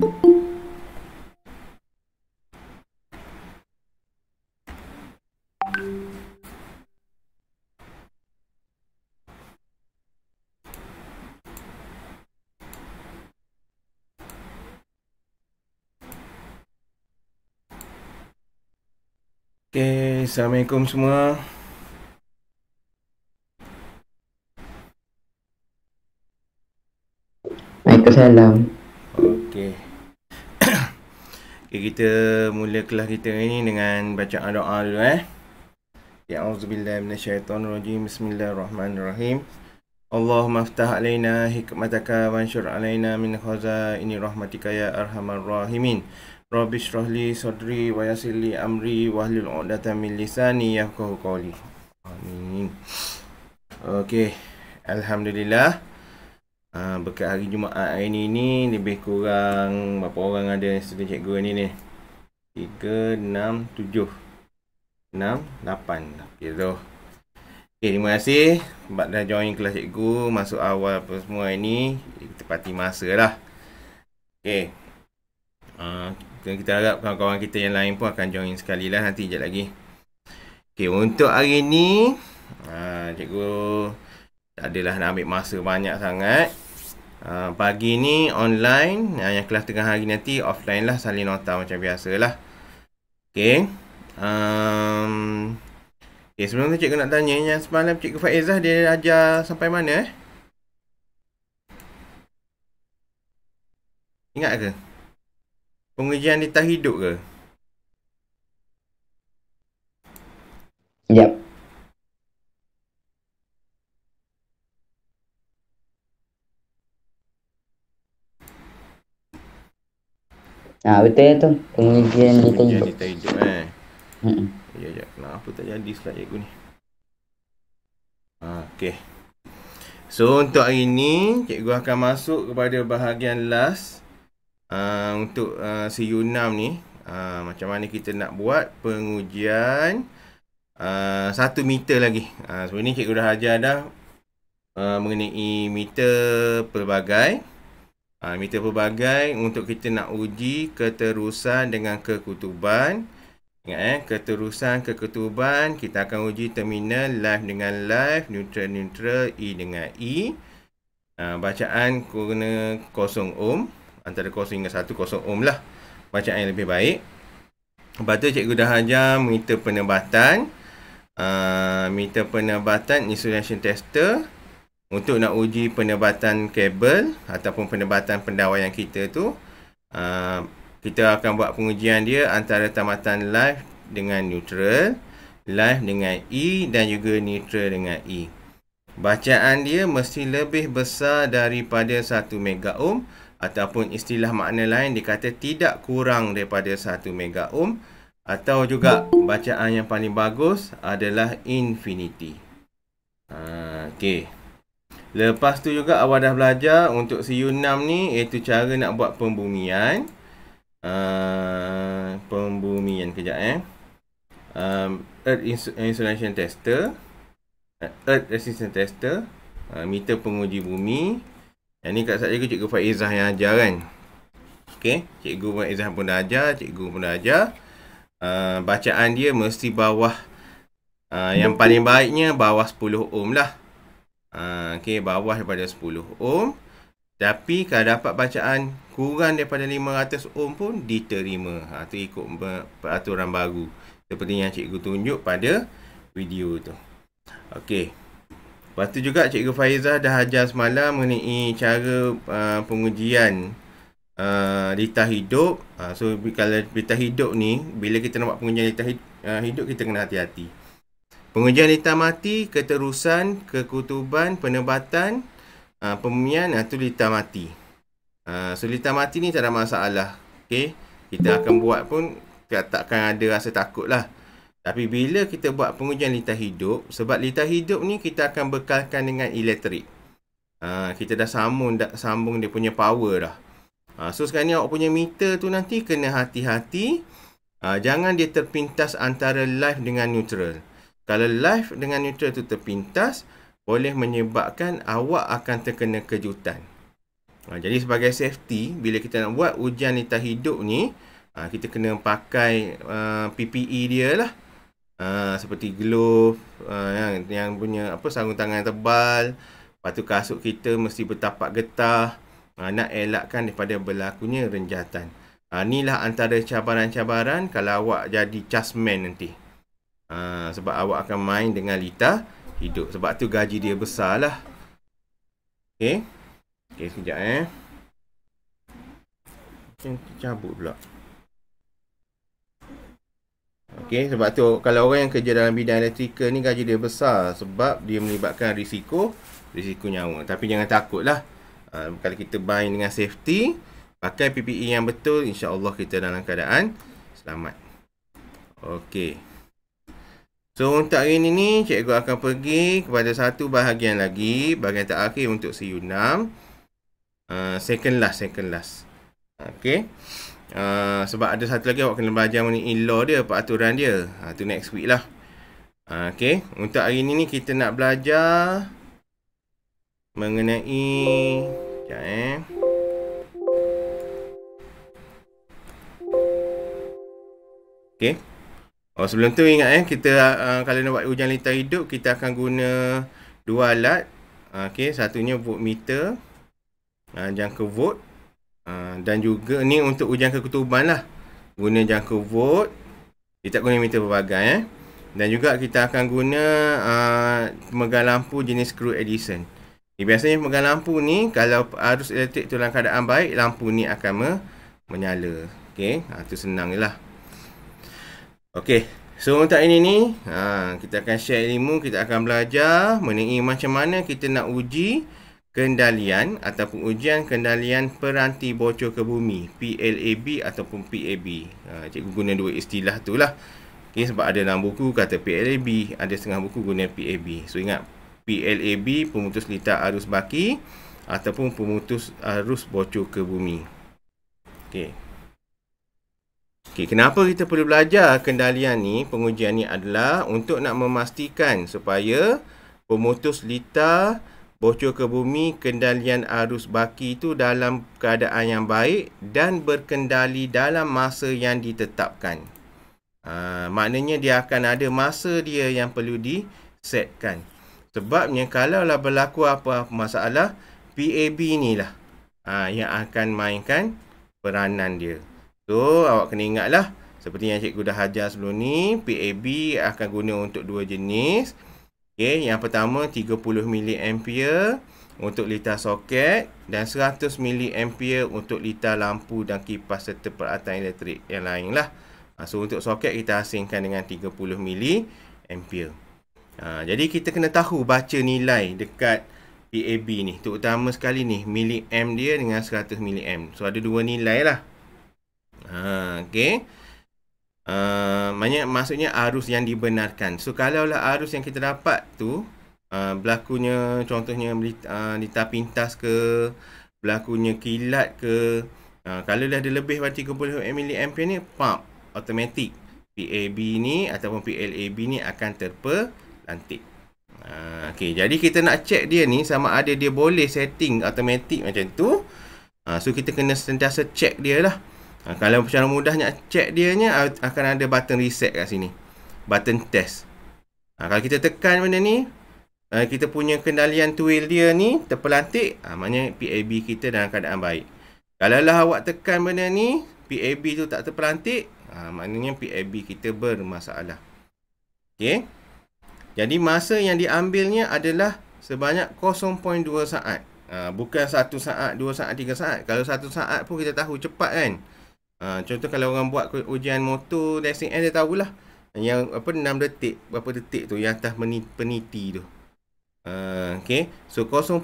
Okay, Assalamualaikum semua. Waalaikumsalam. Okay. Okay, kita mula kelas kita ni dengan bacaan doa dulu Ya auzubillahi minasyaitonirrajim. Bismillahirrahmanirrahim. Allahumma aftah alaina hikmataka wanshur alaina min khazaini rahmatika ya arhamar rahimin. Rabbi shrah li sadri wa yassir li amri wahlul 'uqdatam min lisani yafqahu qawli. Amin. Okey, alhamdulillah. Berkat hari Jumaat hari ni lebih kurang berapa orang ada student cikgu ni? 3, 6, 7 6, 8. Okay, so terima kasih sebab dah join kelas cikgu masuk awal apa semua ini. Kita parti masa lah. Okay, kita harap kawan-kawan kita yang lain pun akan join sekali lah nanti sekejap lagi. Okay, untuk hari ni cikgu tak adalah nak ambil masa banyak sangat. Pagi ni online, yang kelas tengah hari nanti offline lah, salin nota macam biasa lah. Okay. Okay, sebelum tu cikgu nak tanya, yang semalam cikgu Faizah dia ajar sampai mana Ingat ke? Pengujian dita hidup ke? Yap. Betul tu. Pengujian dita hidup. Dita hidup Ya, kenapa tak jadi slide cikgu ni? Okay. So untuk hari ni cikgu akan masuk kepada bahagian last untuk CU6 ni. Macam mana kita nak buat pengujian 1 meter lagi. Sebelum ni cikgu dah ajar dah mengenai meter pelbagai. Meter pelbagai untuk kita nak uji keterusan dengan kekutuban. Ingat keterusan kekutuban kita akan uji terminal live dengan live, neutral, E dengan E. Bacaan guna 0 ohm, antara 0 hingga 1 0 ohm lah. Bacaan yang lebih baik. Lepas tu cikgu dah ajar meter penebatan. Meter penebatan insulation tester untuk nak uji penebatan kabel ataupun penebatan pendawaian kita tu. Kita akan buat pengujian dia antara tamatan live dengan neutral, live dengan E dan juga neutral dengan E. Bacaan dia mesti lebih besar daripada 1 mega ohm ataupun istilah makna lain dikata tidak kurang daripada 1 mega ohm, atau juga bacaan yang paling bagus adalah infinity. Okey. Lepas tu juga awak dah belajar untuk CU6 ni, iaitu cara nak buat pembumian. Pembumian kejap Earth insulation tester, Earth resistance tester, meter penguji bumi. Yang ni kat saya cikgu Faizah yang ajar kan. Okay, cikgu Faizah pun dah ajar, cikgu pun dah ajar. Bacaan dia mesti bawah, yang paling baiknya bawah 10 ohm lah. Okay, bawah daripada 10 ohm. Tapi kalau dapat bacaan kurang daripada 500 ohm pun diterima. Itu ikut peraturan baru, seperti yang cikgu tunjuk pada video tu. Okey. Lepas tu juga cikgu Faizah dah ajar semalam mengenai cara pengujian dita hidup. So kalau dita hidup ni, bila kita nak buat pengujian dita hidup, kita kena hati-hati. Pengujian dita mati, keterusan, kekutuban, penebatan, pembumian, itu dita mati. So dita mati ni tak ada masalah. Okay, kita akan buat pun takkan ada rasa takut lah. Tapi bila kita buat pengujian dita hidup, sebab dita hidup ni kita akan bekalkan dengan elektrik. Kita dah sambung dia punya power dah. So sekarang ni awak punya meter tu nanti kena hati-hati. Jangan dia terpintas antara live dengan neutral. Kalau live dengan neutral tu terpintas, boleh menyebabkan awak akan terkena kejutan. Jadi sebagai safety, bila kita nak buat ujian lintah hidup ni, kita kena pakai PPE dia lah. Seperti glove, yang punya sarung tangan tebal. Lepas tu kasut kita mesti bertapak getah, nak elakkan daripada berlakunya renjatan. Inilah antara cabaran-cabaran kalau awak jadi chasman nanti. Sebab awak akan main dengan lintah hidup. Sebab tu gaji dia besar lah. Okay, sekejap cabut pula. Okay, sebab tu kalau orang yang kerja dalam bidang elektrikal ni gaji dia besar. Sebab dia melibatkan risiko nyawa. Tapi jangan takut lah. Kalau kita main dengan safety, pakai PPE yang betul, insya-Allah kita dalam keadaan selamat. Okay. So untuk hari ni cikgu akan pergi kepada satu bahagian lagi, bahagian terakhir untuk CU6. Second last. Okay. Sebab ada satu lagi awak kena belajar mengenai law dia, peraturan dia. Tu next week lah. Okay. Untuk hari ni kita nak belajar mengenai Okay. Sebelum tu ingat kita kalau nak buat ujian lintah hidup, kita akan guna dua alat. Okay, satunya voltmeter, jangka volt, dan juga ni untuk ujian keketuban lah, guna jangka volt. Kita guna meter berbagai dan juga kita akan guna pemegang lampu jenis screw Edison. Biasanya pemegang lampu ni kalau arus elektrik tu dalam keadaan baik, lampu ni akan menyala. Okay, tu senang je lah. Okay, so untuk ini ni kita akan share ilmu, kita akan belajar mengenai macam mana kita nak uji kendalian ataupun ujian kendalian peranti bocor ke bumi, PLAB ataupun PAB. Cikgu guna dua istilah tu lah. Okay, sebab ada dalam buku kata PLAB, ada setengah buku guna PAB. So ingat, PLAB pemutus lintah arus baki ataupun pemutus arus bocor ke bumi. Okay, kenapa kita perlu belajar kendalian ni, pengujian ni adalah untuk nak memastikan supaya pemutus lintah bocor ke bumi, kendalian arus baki itu dalam keadaan yang baik dan berkendali dalam masa yang ditetapkan. Maknanya dia akan ada masa dia yang perlu disetkan. Sebabnya kalaulah berlaku apa masalah, PAB ni lah yang akan mainkan peranan dia. So, awak kena ingatlah, seperti yang cikgu dah ajar sebelum ni, PAB akan guna untuk dua jenis. Okay, yang pertama 30 mA untuk lintah soket dan 100 mA untuk lintah lampu dan kipas serta peralatan elektrik yang lain lah. So, untuk soket kita asingkan dengan 30 mA. Jadi, kita kena tahu baca nilai dekat PAB ni. Terutama sekali ni, milliamp dia dengan 100 milliamp. So, ada dua nilai lah. Okay. Maksudnya arus yang dibenarkan. So kalaulah arus yang kita dapat tu berlakunya contohnya lintah pintas ke, berlakunya kilat ke, kalau dah ada lebih daripada 30 mA ni, automatik PAB ni ataupun PLAB ni akan terpelantik. Okay, jadi kita nak check dia ni sama ada dia boleh setting automatik macam tu. So kita kena sentiasa check dia lah. Kalau secara mudah nak check dia ni, akan ada button reset kat sini, button test. Kalau kita tekan benda ni, kita punya kendalian twirl dia ni terpelantik, maknanya PAB kita dalam keadaan baik. Kalau lah awak tekan benda ni, PAB tu tak terpelantik, maknanya PAB kita bermasalah. Okay. Jadi masa yang diambilnya adalah sebanyak 0.2 saat. Bukan 1 saat, 2 saat, 3 saat. Kalau 1 saat pun kita tahu cepat kan. Contoh kalau orang buat ujian motor racing dia tahulah yang 6 detik, berapa detik tu yang atas peniti tu. Okay, so 0.2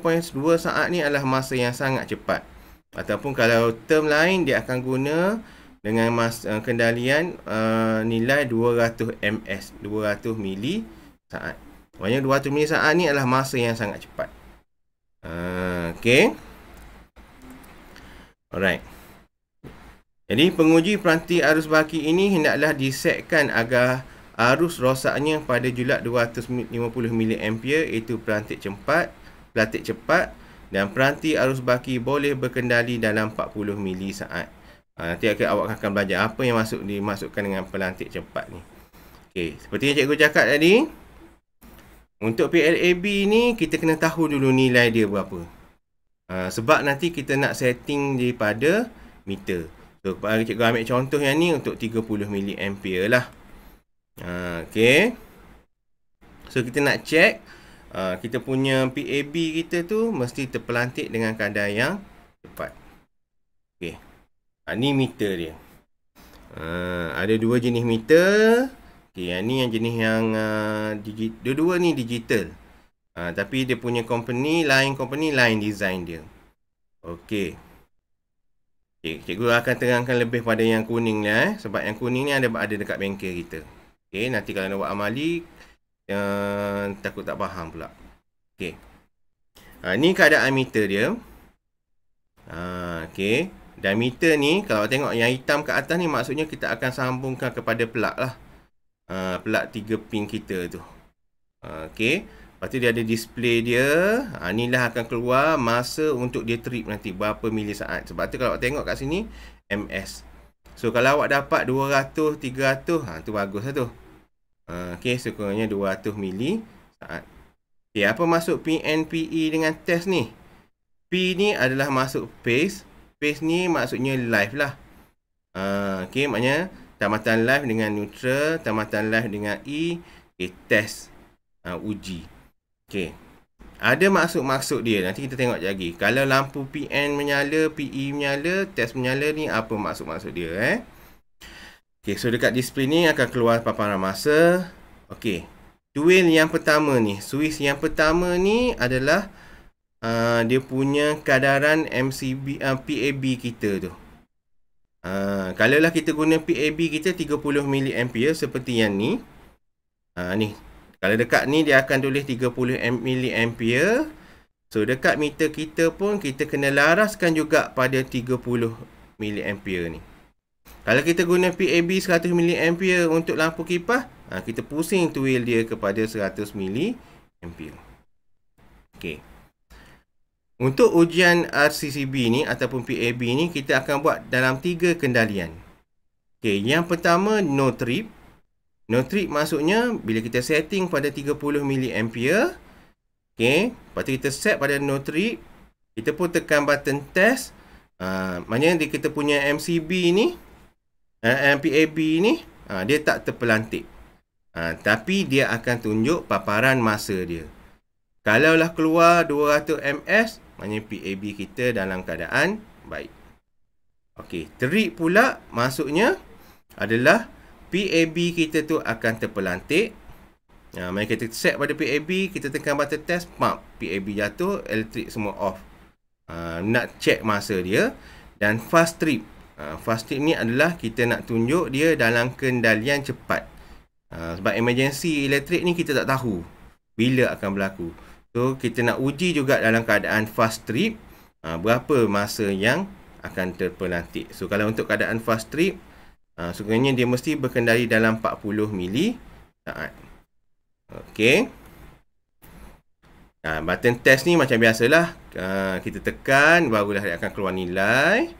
saat ni adalah masa yang sangat cepat. Ataupun kalau term lain dia akan guna dengan kendalian nilai 200 ms, 200 mili saat. Maksudnya 200 mili saat ni adalah masa yang sangat cepat. Okay, alright. Jadi penguji peranti arus baki ini hendaklah disetkan agar arus rosaknya pada julat 250 mA iaitu pelantik cepat dan peranti arus baki boleh berkendali dalam 40 mili saat. Nanti awak akan belajar apa yang dimasukkan dengan pelantik cepat ni. Okey, seperti yang cikgu cakap tadi, untuk PLAB ni kita kena tahu dulu nilai dia berapa. Sebab nanti kita nak setting daripada meter. So, cikgu ambil contoh yang ni untuk 30 mA lah. Okey. So, kita nak check kita punya PAB kita tu mesti terpelantik dengan kadar yang cepat. Okey. Ni meter dia. Ada dua jenis meter. Okey, yang ni yang jenis yang dua-dua ni digital. Tapi dia punya company lain design dia. Okey. Cikgu akan terangkan lebih pada yang kuning ni sebab yang kuning ni ada dekat bengkel kita. Okey, nanti kalau nak buat amali takut tak faham pula. Okey. Ni keadaan meter dia. Okey. Dan meter ni kalau tengok yang hitam kat atas ni maksudnya kita akan sambungkan kepada plug lah. Plug 3 pin kita tu. Okey. Lepas tu dia ada display dia. Inilah akan keluar masa untuk dia trip nanti. Berapa mili saat. Sebab tu kalau awak tengok kat sini. MS. So kalau awak dapat 200, 300. Tu bagus lah tu. Okey. Sekurangnya 200 mili saat. Okey. Apa maksud PNPE dengan test ni? P ni adalah masuk phase. Phase ni maksudnya live lah. Okey. Maknanya tamatan live dengan neutral. Tamatan live dengan E. Okay, test. Uji. Okey. Ada maksud-maksud dia. Nanti kita tengok lagi. Kalau lampu PN menyala, PE menyala, test menyala ni apa maksud-maksud dia Okey, so dekat display ni akan keluar paparan masa. Okey. Twill yang pertama ni, switch yang pertama ni adalah dia punya kadaran MCB PAB kita tu. Kalaulah kita guna PAB kita 30 mA seperti yang ni. Ni. Kalau dekat ni dia akan tulis 30 mA. So dekat meter kita pun kita kena laraskan juga pada 30 mA ni. Kalau kita guna PAB 100 mA untuk lampu kipas, kita pusing twill dia kepada 100 mA. Okey. Untuk ujian RCCB ni ataupun PAB ni kita akan buat dalam 3 kendalian. Okey, yang pertama no trip. No trip maksudnya bila kita setting pada 30 mA. Okey, lepas tu kita set pada no trip. Kita pun tekan button test. Maknanya kita punya MCB ni, PAB ni, dia tak terpelantik. Tapi dia akan tunjuk paparan masa dia. Kalaulah keluar 200 ms, maknanya PAB kita dalam keadaan baik. Okey, trip pula maksudnya adalah PAB kita tu akan terpelantik. Mari kita set pada PAB, kita tekan button test, PAB jatuh, elektrik semua off. Nak check masa dia. Dan fast trip. Fast trip ni adalah kita nak tunjuk dia dalam kendalian cepat. Sebab emergency elektrik ni kita tak tahu bila akan berlaku. So kita nak uji juga dalam keadaan fast trip, berapa masa yang akan terpelantik. So kalau untuk keadaan fast trip, sebenarnya dia mesti berkendali dalam 40 mili saat. Okey. Button test ni macam biasalah. Kita tekan, barulah dia akan keluar nilai.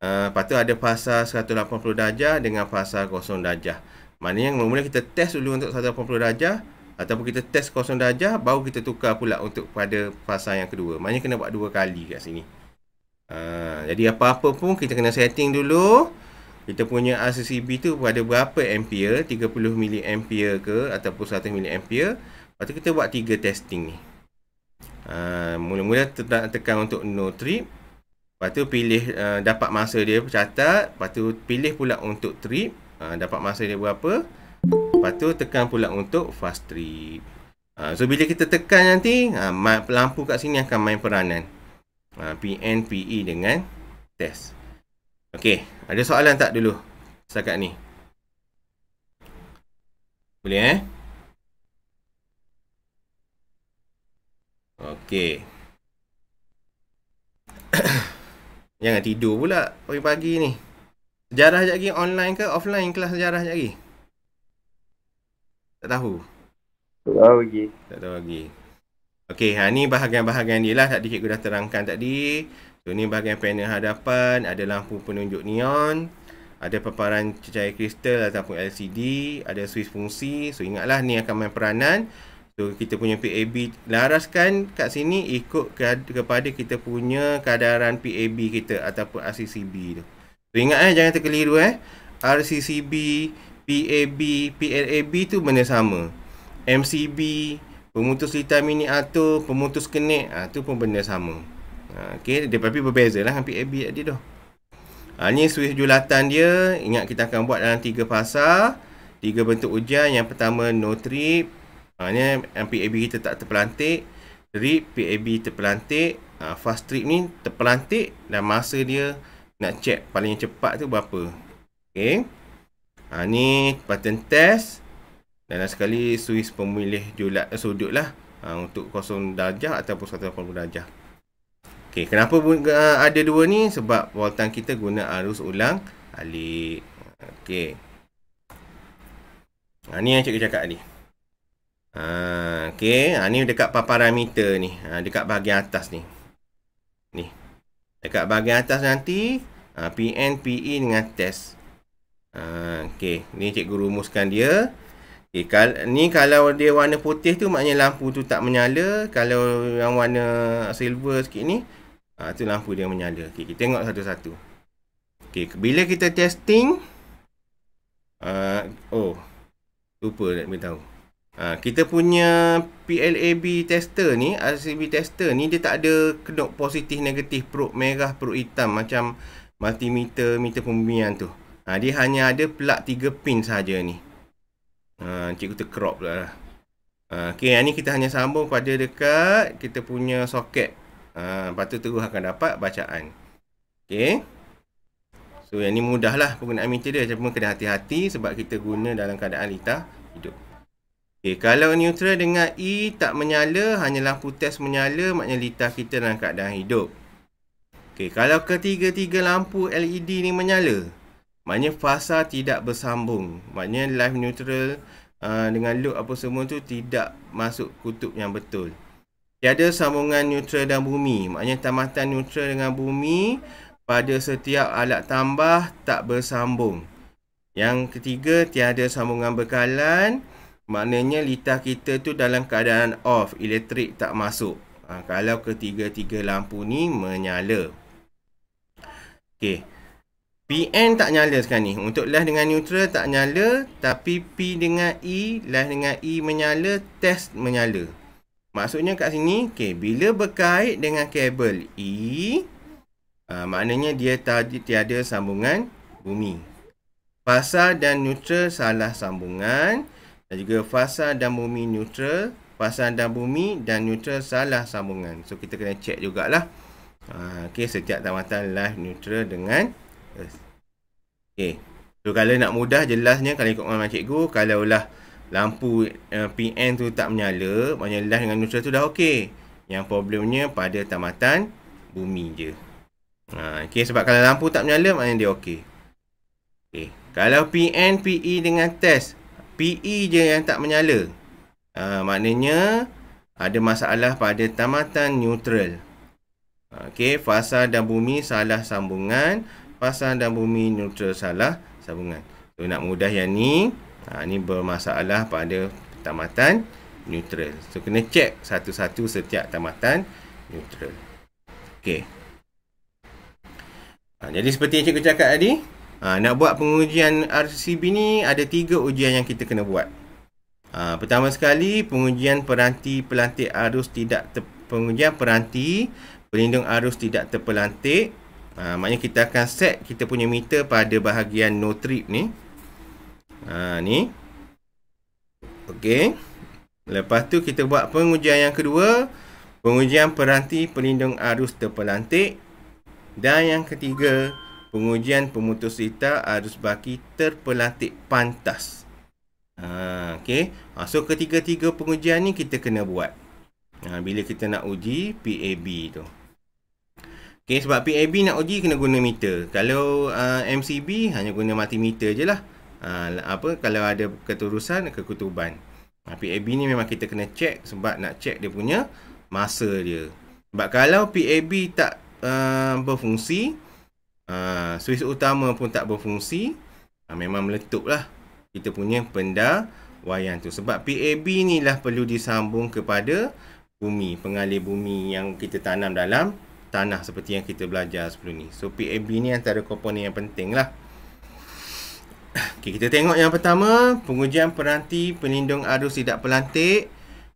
Lepas tu ada fasa 180 darjah dengan fasa 0 darjah. Maknanya mula-mula kita test dulu untuk 180 darjah. Ataupun kita test 0 darjah, baru kita tukar pula untuk pada fasa yang kedua. Maknanya kena buat 2 kali kat sini. Jadi apa-apa pun kita kena setting dulu. Kita punya RCCB tu pada berapa ampere, 30 mA ke ataupun 100 mA. Lepas tu kita buat 3 testing ni. Mula-mula tekan untuk no trip. Lepas tu pilih dapat masa dia catat. Lepas tu pilih pula untuk trip. Dapat masa dia berapa. Lepas tu tekan pula untuk fast trip. So bila kita tekan nanti, lampu kat sini akan main peranan. PN, PE dengan test. Okey, ada soalan tak dulu setakat ni? Boleh Okey. Jangan tidur pula pagi-pagi ni. Sejarah sekejap lagi online ke offline kelas sejarah sekejap lagi? Tak tahu. Tak tahu lagi. Tak tahu lagi. Okey, ni bahagian-bahagian dia lah. Tadi cikgu dah terangkan tadi. So, ni bahagian panel hadapan. Ada lampu penunjuk neon. Ada paparan cahaya kristal ataupun LCD. Ada switch fungsi. So, ingatlah ni akan main peranan. So, kita punya PAB. Laraskan kat sini ikut kepada kita punya kadaran PAB kita ataupun RCCB tu. So, ingat jangan terkeliru RCCB, PAB, PLAB tu benda sama. MCB, pemutus litar miniatur, pemutus kenik, tu pun benda sama. Okey, tapi berbeza lah dengan PAB tadi tu. Ni switch julatan dia. Ingat kita akan buat dalam 3 fasa, 3 bentuk ujian. Yang pertama no trip. Ni PAB kita tak terpelantik. Trip, PAB terpelantik. Fast trip ni terpelantik dan masa dia nak check paling cepat tu berapa. Okey. Ni button test. Dan sekali switch pemilih sudut lah. Untuk 0 darjah ataupun 180 darjah. Okey, kenapa ada dua ni? Sebab voltan kita guna arus ulang alik. Okey. Ni yang cikgu cakap tadi. Okey, ni dekat paparan meter ni. Dekat bahagian atas ni. Ni. Dekat bahagian atas nanti PN, PE dengan test. Okey, ni cikgu rumuskan dia. Okay, ni kalau dia warna putih tu maknanya lampu tu tak menyala. Kalau yang warna silver sikit ni, tu lampu dia menyala. Okay, kita tengok satu-satu. Okay, bila kita testing, lupa nak beritahu. Kita punya PLAB tester ni, RCB tester ni, dia tak ada knop positif negatif, probe merah, probe hitam macam multimeter, meter pembumian tu. Dia hanya ada plug 3 pin saja ni. Cikgu tercrop lah. Okay, ni kita hanya sambung pada dekat kita punya soket. Lepas tu terus akan dapat bacaan. Okay. So, yang ni mudah lah penggunaan meter dia. Cuma kena hati-hati sebab kita guna dalam keadaan litar hidup. Okay, kalau neutral dengan E tak menyala, hanya lampu test menyala, maknanya litar kita dalam keadaan hidup. Okay, kalau ketiga-tiga lampu LED ni menyala, maknanya fasa tidak bersambung. Maknanya live neutral dengan load apa semua tu tidak masuk kutub yang betul. Tiada sambungan neutral dan bumi. Maknanya tamatan neutral dengan bumi pada setiap alat tambah tak bersambung. Yang ketiga, tiada sambungan bekalan. Maknanya litar kita tu dalam keadaan off. Elektrik tak masuk. Kalau ketiga-tiga lampu ni menyala. Okey. PN tak nyala sekarang ni. Untuk live dengan neutral tak nyala. Tapi P dengan E, live dengan E menyala, test menyala. Maksudnya kat sini, okay, bila berkait dengan kabel E, maknanya dia tiada sambungan bumi. Fasa dan neutral salah sambungan. Dan juga fasa dan bumi neutral. Fasa dan bumi dan neutral salah sambungan. So kita kena check jugalah. Okay, setiap tamatan live neutral dengan okay. So kalau nak mudah jelasnya, kalau ikut pengalaman cikgu, kalaulah lampu PN tu tak menyala, maknanya live dengan neutral tu dah okey. Yang problemnya pada tamatan bumi je. Okay, sebab kalau lampu tak menyala, maknanya dia okey. Okay. Kalau PN, PE dengan test, PE je yang tak menyala, maknanya ada masalah pada tamatan neutral. Okay, fasa dan bumi salah sambungan. Fasa dan bumi neutral salah sambungan. So nak mudah yang ni, ni bermasalah pada tamatan neutral. So kena check satu-satu setiap tamatan neutral. Okay. Jadi seperti yang cikgu cakap tadi, nak buat pengujian RCB ni ada 3 ujian yang kita kena buat. Pertama sekali, pengujian peranti pelantik arus pengujian peranti pelindung arus tidak terpelantik. Maknanya kita akan set kita punya meter pada bahagian no trip ni. Ni. Okey. Lepas tu kita buat pengujian yang kedua, pengujian peranti pelindung arus terpelantik. Dan yang ketiga, pengujian pemutus litar arus baki terpelantik pantas. Okey. So ketiga-tiga pengujian ni kita kena buat. Bila kita nak uji PAB tu. Okay, sebab PAB nak uji kena guna meter. Kalau MCB hanya guna multimeter je lah. Kalau ada keterusan, kekutuban. PAB ni memang kita kena check sebab nak check dia punya masa dia. Sebab kalau PAB tak berfungsi, switch utama pun tak berfungsi, memang meletup lah kita punya pendawaian tu. Sebab PAB ni lah perlu disambung kepada bumi, pengalir bumi yang kita tanam dalam tanah seperti yang kita belajar sebelum ni. So PAB ni antara komponen yang penting lah. Okay, kita tengok yang pertama, pengujian peranti pelindung arus tidak pelantik,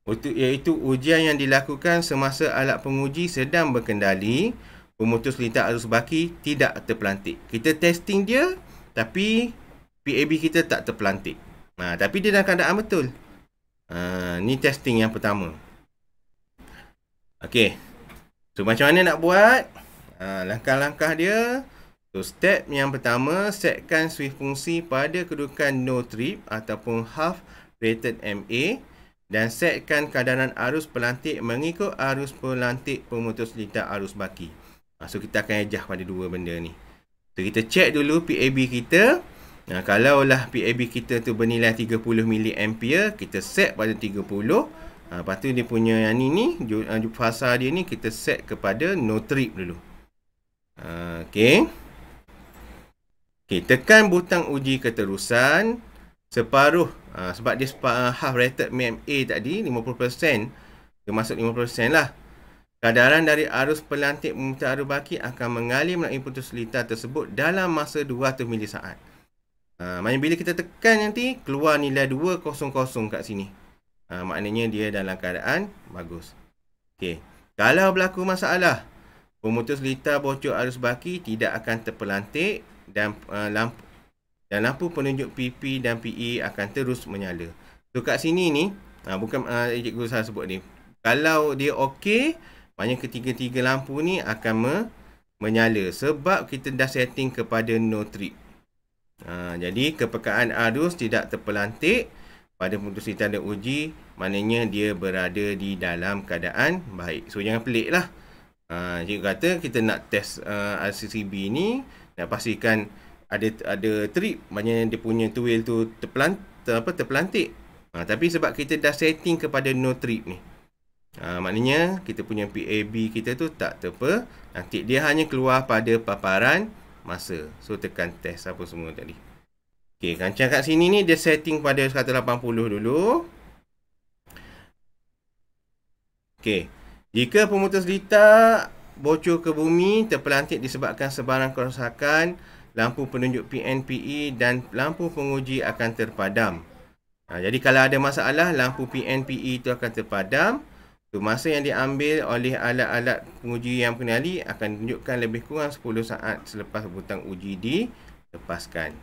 iaitu ujian yang dilakukan semasa alat penguji sedang berkendali, pemutus lintas arus baki tidak terpelantik. Kita testing dia, tapi PAB kita tak terpelantik. Tapi dia dalam keadaan betul. Ni testing yang pertama. Okay. So, macam mana nak buat? Langkah-langkah dia. So, step yang pertama, setkan switch fungsi pada kedudukan no trip ataupun half rated MA dan setkan kadaran arus pelantik mengikut arus pelantik pemutus lintas arus baki. So, kita akan adjust pada dua benda ni. So, kita check dulu PAB kita. Kalaulah PAB kita tu bernilai 30 mA, kita set pada 30. Lepas tu dia punya yang ni, fasa dia ni kita set kepada no trip dulu. Okay. Okay, tekan butang uji keterusan separuh. Sebab dia half rated MA tadi, 50%. Dia masuk 50% lah. Kadaran dari arus pelantik pemutus arus baki akan mengalir melalui putus lintas tersebut dalam masa 200 milisaat. Maknanya bila kita tekan nanti, keluar nilai 200 kat sini. Maknanya dia dalam keadaan bagus. Okay. Kalau berlaku masalah, pemutus lintas bocor arus baki tidak akan terpelantik dan lampu penunjuk PP dan PE akan terus menyala. So kat sini ni, bukan cikgu saya sebut ni. Kalau dia okey, maknanya ketiga-tiga lampu ni akan menyala sebab kita dah setting kepada no trip. Jadi kepekaan arus tidak terpelantik pada pemutus lintas dan uji, maknanya dia berada di dalam keadaan baik. So jangan pelik lah. Cikgu kata kita nak test RCCB ni, nak pastikan ada trip, maknanya dia punya tuil tu terpelantik. Tapi sebab kita dah setting kepada no trip ni, maknanya kita punya PAB kita tu tak terpelantik. Dia hanya keluar pada paparan masa. So tekan test apa semua tadi. Okay, kancang kat sini ni dia setting pada 180 dulu. Okay. Jika pemutus lintas bocor ke bumi terpelantik disebabkan sebarang kerosakan, lampu penunjuk PNPE dan lampu penguji akan terpadam. Jadi kalau ada masalah, lampu PNPE itu akan terpadam. Masa yang diambil oleh alat-alat penguji yang berkendali akan tunjukkan lebih kurang 10 saat selepas butang uji dilepaskan.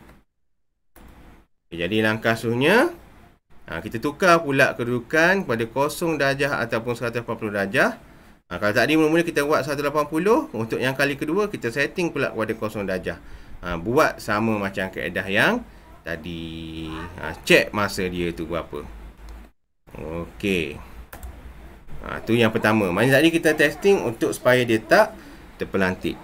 Jadi langkah seterusnya, kita tukar pula kedudukan pada 0 darjah ataupun 180 darjah. Kalau tadi mula-mula kita buat 180, untuk yang kali kedua kita setting pula pada 0 darjah. Buat sama macam kaedah yang tadi. Check masa dia tu berapa. Okey. Tu yang pertama. Maksudnya tadi kita testing untuk supaya dia tak terpelantik.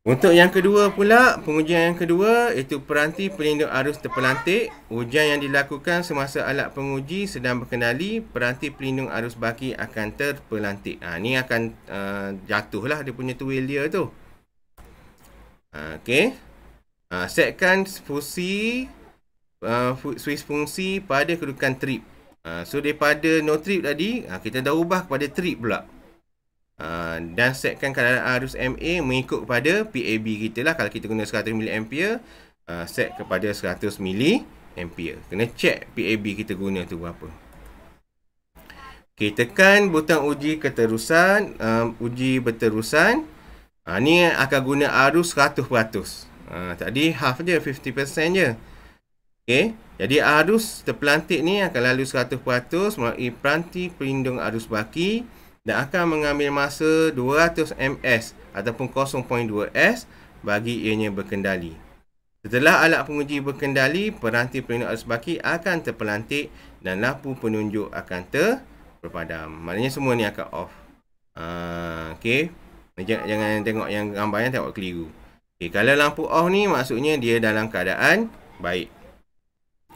Untuk yang kedua pula, pengujian yang kedua iaitu peranti pelindung arus terpelantik. Ujian yang dilakukan semasa alat penguji sedang berkendali, peranti pelindung arus baki akan terpelantik. Ni akan jatuhlah dia punya tuil dia tu. Okey. Setkan fungsi switch fungsi pada kedudukan trip. So daripada no trip tadi, kita dah ubah kepada trip pula. Dan setkan kadaran arus MA mengikut kepada PAB kita lah. Kalau kita guna 100 mA, set kepada 100 mA. Kena check PAB kita guna tu berapa. Okay, tekan butang uji keterusan, uji berterusan. Ni akan guna arus 100%. Tadi half je, 50% je. Okay, jadi arus terpelantik ni akan lalu 100% melalui peranti pelindung arus baki dan akan mengambil masa 200 ms ataupun 0.2 s bagi ianya berkendali. Setelah alat penguji berkendali, peranti pelindung arus baki akan terpelantik dan lampu penunjuk akan terpadam. Maknanya semua ni akan off. Okey. Jangan tengok yang gambar yang tengok keliru. Okey, kalau lampu off ni maksudnya dia dalam keadaan baik.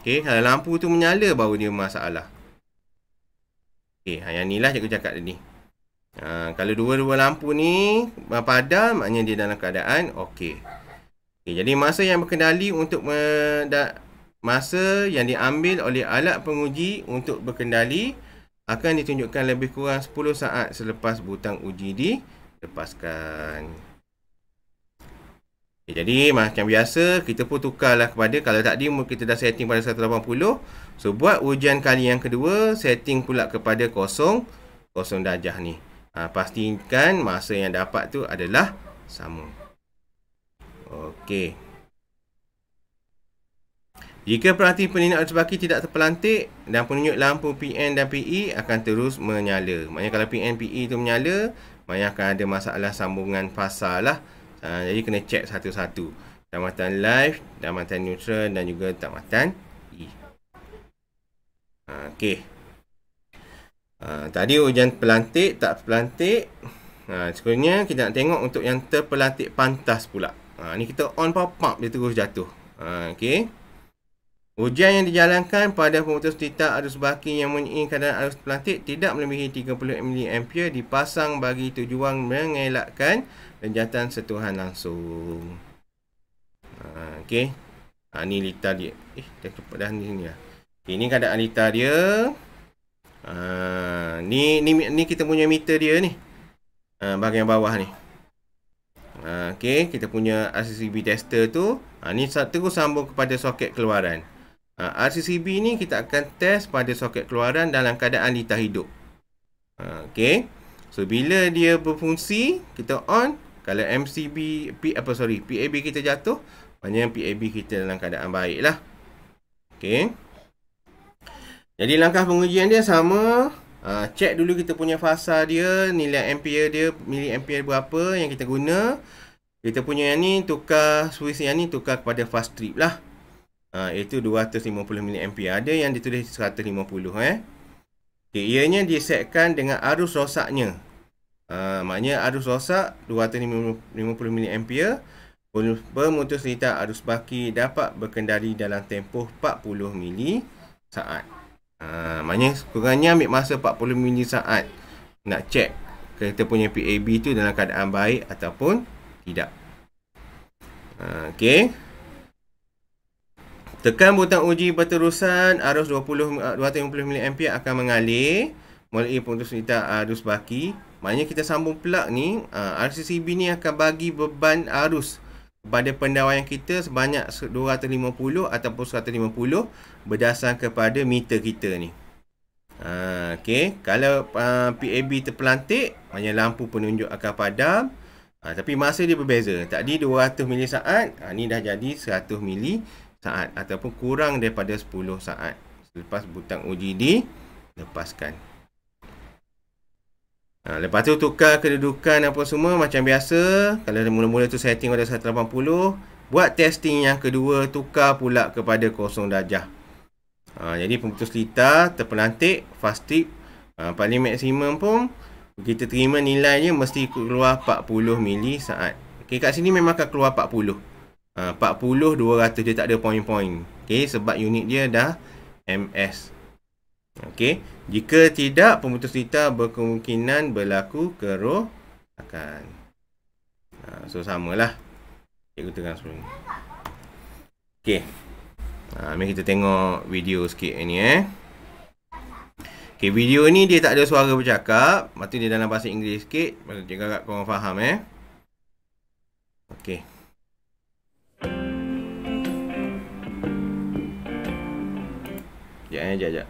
Okey, kalau lampu tu menyala baru dia masalah. Okey, yang ni lah cikgu cakap tadi. Kalau dua-dua lampu ni padam, maknanya dia dalam keadaan okey. Okay, jadi masa yang berkendali untuk masa yang diambil oleh alat penguji untuk berkendali akan ditunjukkan lebih kurang 10 saat selepas butang uji dilepaskan. Okay, jadi macam biasa kita pun tukarlah kepada, kalau tadi kita dah setting pada 180. So buat ujian kali yang kedua, setting pula kepada 0 darjah ni. Pastikan masa yang dapat tu adalah sama. Okey. Jika perhati pelindung arus baki tidak terpelantik dan penunjuk lampu PN dan PE akan terus menyala. Maknanya kalau PN PE tu menyala, maknanya akan ada masalah sambungan fasa lah. Jadi kena cek satu-satu. Tamatan live, tamatan neutral dan juga tamatan E. Okey. Tadi ujian pelantik, tak pelantik. Sebenarnya kita nak tengok untuk yang terpelantik pantas pula. Ni kita on pop-up, dia terus jatuh. Okey. Ujian yang dijalankan pada pemutus titah arus baki yang mempunyai keadaan arus pelantik tidak melebihi 30 mA dipasang bagi tujuan mengelakkan renjatan sentuhan langsung. Okey. Ni litar dia. Dah cepat dah ni lah. Okay, ni keadaan litar dia. Ni kita punya meter dia ni. Bahagian bawah ni. Okey, kita punya RCCB tester tu. Ni terus sambung kepada soket keluaran. RCCB ni kita akan test pada soket keluaran dalam keadaan litar hidup. Okey. So bila dia berfungsi, kita on. Kalau PAB kita jatuh, maknanya PAB kita dalam keadaan baik lah. Okey. Jadi langkah pengujian dia sama. Cek dulu kita punya fasa dia, nilai ampere dia, miliampere berapa yang kita guna. Kita punya yang ni tukar, switch yang ni tukar kepada fast trip lah. Itu 250 mA. Ada yang ditulis 150 Okay, ianya disetkan dengan arus rosaknya. Maknanya arus rosak 250 mA. Pemutus titah arus baki dapat berkendali dalam tempoh 40 mili saat. Maknanya kurangnya ambil masa 40 mili saat nak cek kita punya PAB tu dalam keadaan baik ataupun tidak. Okey. Tekan butang uji berterusan, arus 250 mA akan mengalir melalui pemutus titah arus baki. Maknanya kita sambung plug ni, RCCB ni akan bagi beban arus pada pendawaian kita sebanyak 250 ataupun 150 berdasar kepada meter kita ni. Okey, kalau PAB terpelantik, maknanya lampu penunjuk akan padam. Tapi masa dia berbeza. Tadi 200 mili saat, ni dah jadi 100 mili saat ataupun kurang daripada 10 saat selepas butang uji dilepaskan. Lepas tu tukar kedudukan apa semua macam biasa. Kalau mula-mula tu setting pada 180, buat testing yang kedua, tukar pula kepada 0 darjah. Jadi pemutus titah terpelantik fast trip, paling maksimum pun kita terima nilainya mesti keluar 40 mili saat. Okay, kat sini memang akan keluar 40. 40 200, dia tak ada point-point. Okay, sebab unit dia dah MS. Okey, jika tidak, pemutus titah berkemungkinan berlaku kerosakan. So samalah. Cikgu terang sebelum ni. Okey. Mari kita tengok video sikit ni Okey, video ni dia tak ada suara bercakap, lepas tu dia dalam bahasa Inggeris sikit, bagi cikgu harap korang faham Okey. Sekejap.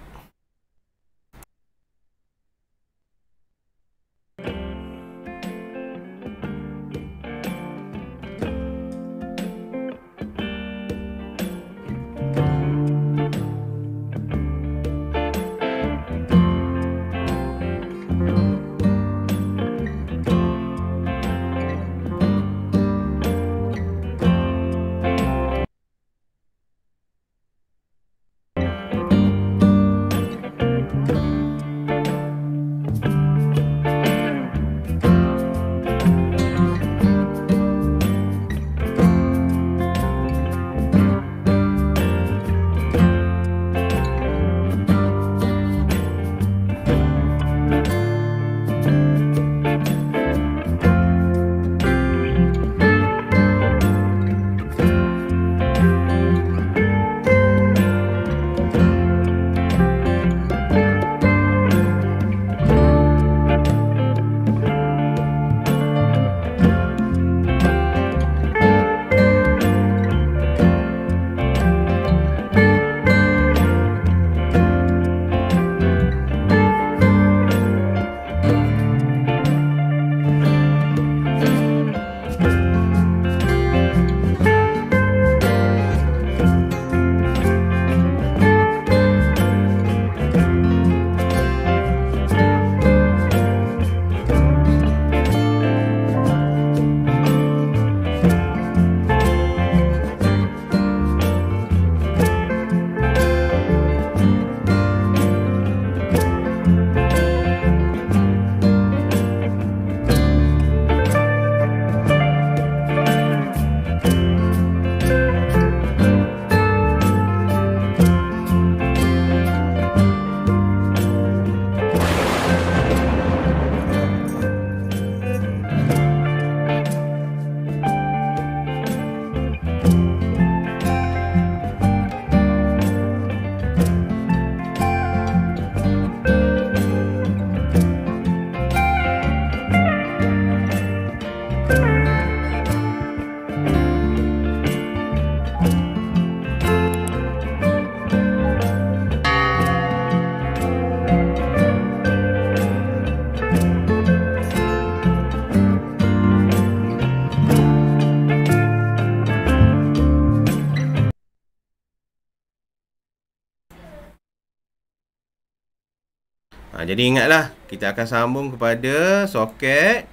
Jadi ingatlah, kita akan sambung kepada soket.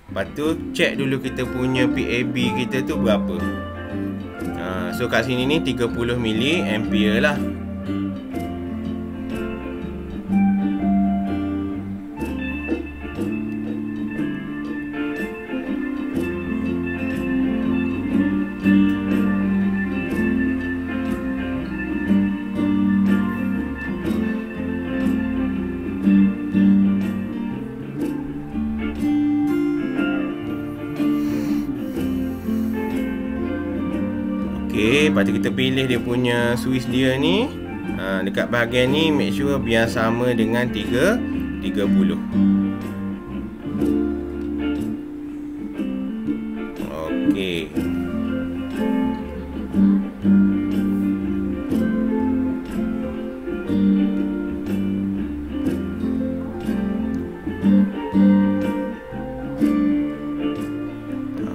Lepas tu check dulu kita punya PAB kita tu berapa. So kat sini ni 30 mA lah. Okey, lepas tu kita pilih dia punya switch dia ni. Dekat bahagian ni make sure biar sama dengan 30. Okey.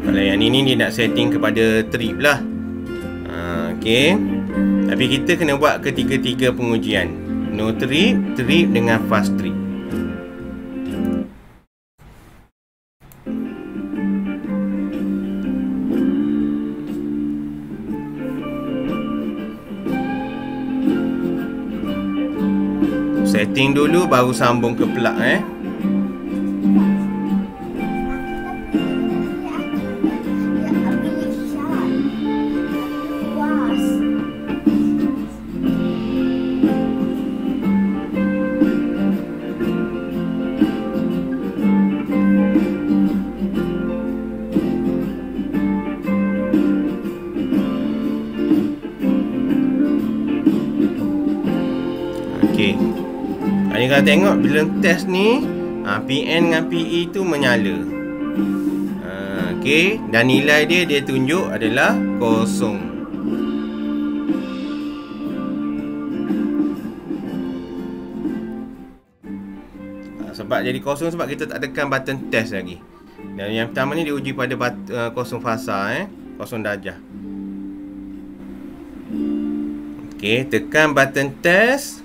Kalau yang ni dia nak setting kepada trip lah. Okey. Tapi kita kena buat ketiga-tiga pengujian. No trip, trip dengan fast trip. Setting dulu baru sambung ke plug Okey. Ini kalau tengok bila test ni, PN dengan PE tu menyala. Okey, dan nilai dia tunjuk adalah 0. Sebab jadi 0 sebab kita tak tekan button test lagi. Dan yang pertama ni diuji pada 0 fasa 0 darjah. Okey, tekan button test.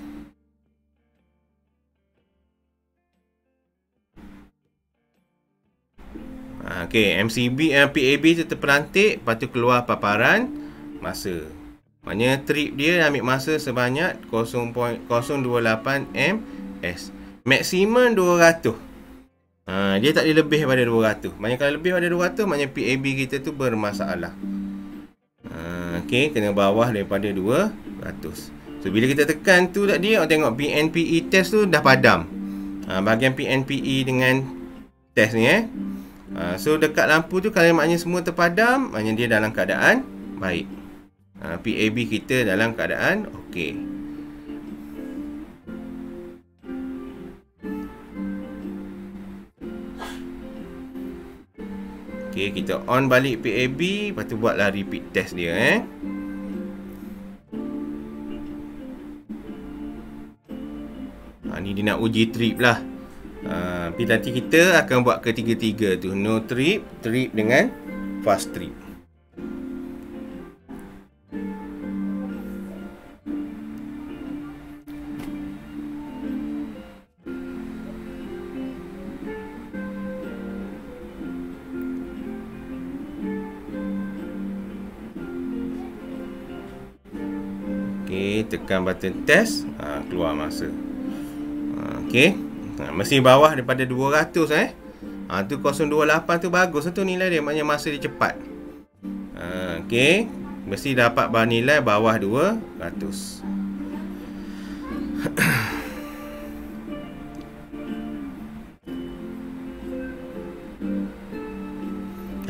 Okey, PAB tu terpelantik, lepas tu keluar paparan masa. Maknanya trip dia ambil masa sebanyak 0.028 ms. Maksimum 200. Dia tak boleh lebih daripada 200. Maknanya kalau lebih daripada 200, maknanya PAB kita tu bermasalah. Okey, kena bawah daripada 200. So bila kita tekan tu tadi, awak tengok PNPE test tu dah padam. Bahagian PNPE dengan test ni so dekat lampu tu kalau maknanya semua terpadam, maknanya dia dalam keadaan baik. PAB kita dalam keadaan okey. Okey, kita on balik PAB, lepas tu buatlah repeat test dia ni dia nak uji trip lah. Tapi nanti kita akan buat ketiga-tiga tu. No trip, trip dengan fast trip. Okey, tekan button test, keluar masa. Okey. Mesti bawah daripada 200 tu 028 tu bagus tu nilai dia, maknanya masa dia cepat. Okey, mesti dapat nilai bawah 200.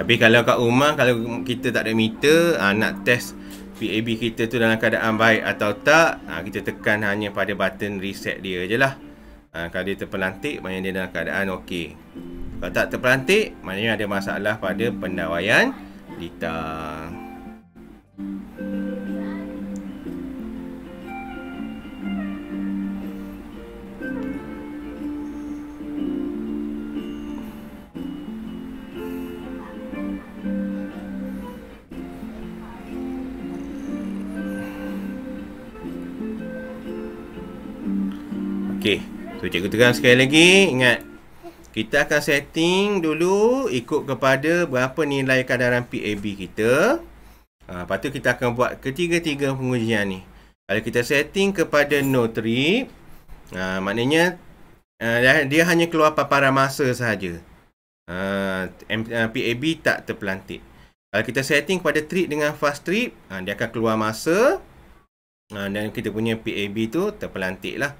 Tapi kalau kat rumah, kalau kita tak ada meter, nak test PAB kita tu dalam keadaan baik atau tak, kita tekan hanya pada button reset dia je lah. Kalau dia terpelantik, maknanya dia dalam keadaan okey. Kalau tak terpelantik, maknanya ada masalah pada pendawaian lita. Okey. So cikgu tekan sekali lagi, ingat kita akan setting dulu ikut kepada berapa nilai kadaran PAB kita. Lepas tu kita akan buat ketiga-tiga pengujian ni. Kalau kita setting kepada no trip, maknanya dia hanya keluar paparan masa sahaja. PAB tak terpelantik. Kalau kita setting pada trip dengan fast trip, dia akan keluar masa, dan kita punya PAB tu terpelantik lah.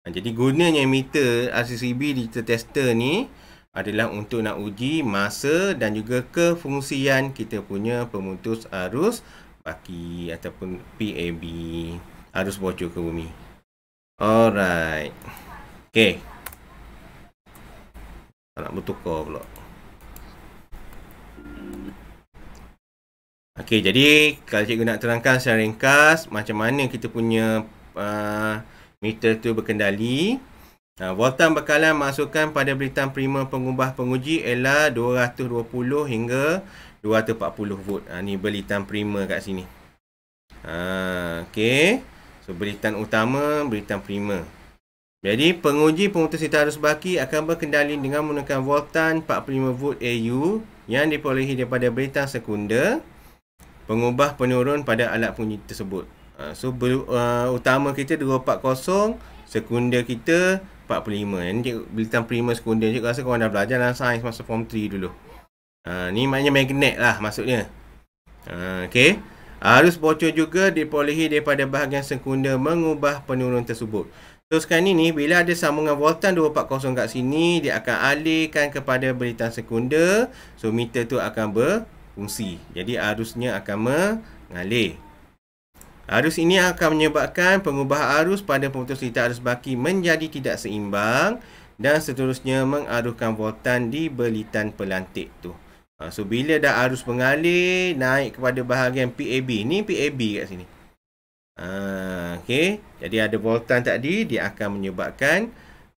Jadi gunanya meter RCCB digital tester ni adalah untuk nak uji masa dan juga kefungsian kita punya pemutus arus baki ataupun PAB, arus bocor ke bumi. Alright. Okay. Nak bertukar pula. Okay, jadi kalau cikgu nak terangkan secara ringkas macam mana kita punya meter tu berkendali. Voltan bekalan masukkan pada beritan prima pengubah penguji ialah 220 hingga 240 volt. Ni beritan prima kat sini. Okey. So beritan utama, beritan prima. Jadi penguji pemutus lita arus baki akan berkendali dengan menggunakan voltan 45 volt AU yang diperolehi daripada beritan sekunder pengubah penurun pada alat penguji tersebut. So utama kita 240, sekunder kita 45. Ini beritan prima sekunder. Cikgu rasa korang dah belajar dalam sains masa form 3 dulu. Ni maknanya magnet lah maksudnya. Okey. Arus bocor juga diperolehi daripada bahagian sekunder mengubah penurun tersebut. So sekarang ni bila ada sambungan voltan 240 kat sini, dia akan alihkan kepada beritan sekunder. So meter tu akan berfungsi. Jadi arusnya akan mengalir. Arus ini akan menyebabkan pengubah arus pada pemutus lita arus baki menjadi tidak seimbang dan seterusnya mengarahkan voltan di belitan pelantik tu. So bila dah arus mengalir naik kepada bahagian PAB. Ni PAB kat sini. Okey. Jadi ada voltan tadi, dia akan menyebabkan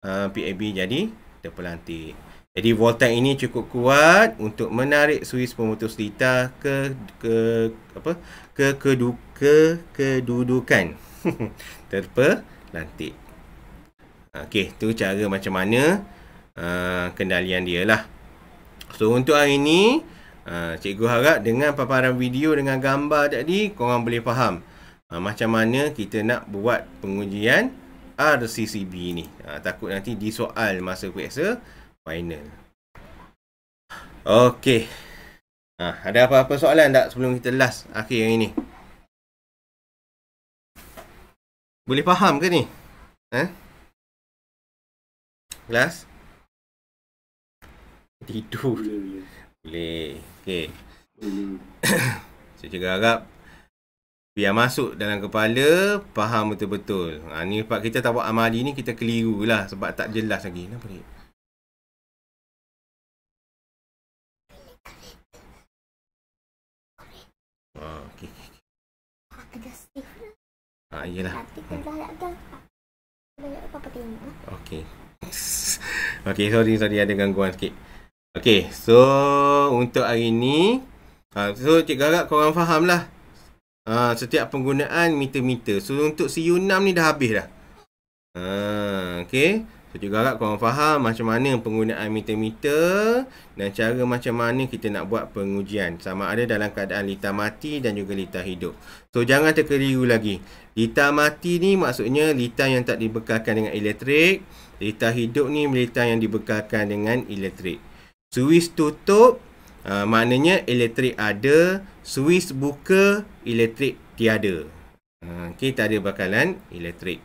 PAB jadi terpelantik. Jadi voltan ini cukup kuat untuk menarik suis pemutus lita ke kedudukan terpelantik. Okey, tu cara macam mana kendalian dia lah. So untuk hari ni, cikgu harap dengan paparan video dengan gambar tadi, korang boleh faham macam mana kita nak buat pengujian RCCB ni. Takut nanti disoal masa kuasa final. Okey. Ada apa-apa soalan tak sebelum kita last akhir yang ini? Boleh faham ke ni? Kelas? Tidur. Boleh. Okey. Saya juga harap biar masuk dalam kepala, faham betul-betul. Ni sebab kita tak buat amali ni, kita keliru lah sebab tak jelas lagi. Kenapa ni? Okey. Iyalah. Okey. Okey, sorry ada gangguan sikit. Okey, so untuk hari ni, so cikgu harap korang faham lah setiap penggunaan meter-meter. So untuk CU6 ni dah habis dah. Okey. So cikgu harap korang faham macam mana penggunaan meter-meter dan cara macam mana kita nak buat pengujian. Sama ada dalam keadaan lita mati dan juga lita hidup. So jangan terkeliru lagi. Lita mati ni maksudnya lita yang tak dibekalkan dengan elektrik. Lita hidup ni lita yang dibekalkan dengan elektrik. Suis tutup maknanya elektrik ada. Suis buka, elektrik tiada. Okey, tak ada bakalan elektrik.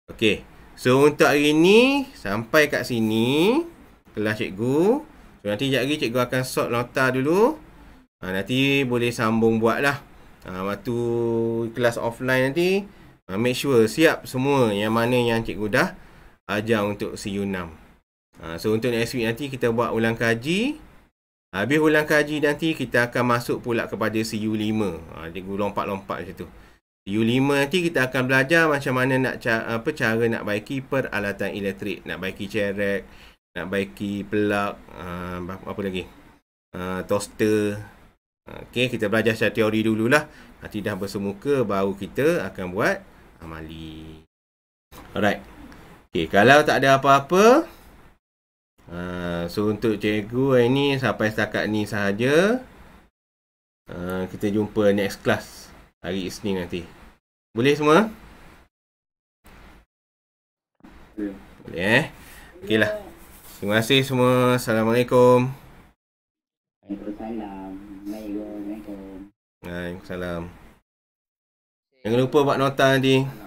Okey. So untuk hari ni sampai kat sini kelas cikgu. So nanti sekejap lagi cikgu akan sort nota dulu. Nanti boleh sambung buat lah. Waktu kelas offline nanti make sure siap semua yang mana yang cikgu dah ajar untuk CU6. So untuk next week nanti kita buat ulang kaji. Habis ulang kaji nanti kita akan masuk pula kepada CU5. Cikgu lompat-lompat macam tu. CU5 nanti kita akan belajar macam mana nak cara nak baiki peralatan elektrik. Nak baiki cerek, nak baiki plug, apa lagi? Toaster. Okey, kita belajar secara teori dululah. Nanti dah bersemuka baru kita akan buat amali. Alright. Okay, kalau tak ada apa-apa, so untuk cikgu hari ni sampai setakat ni sahaja. Kita jumpa next class hari Isnin nanti. Boleh semua? Boleh Okey lah. Terima kasih semua. Assalamualaikum. Waalaikumsalam. Assalamualaikum. Waalaikumsalam. Jangan lupa buat nota nanti.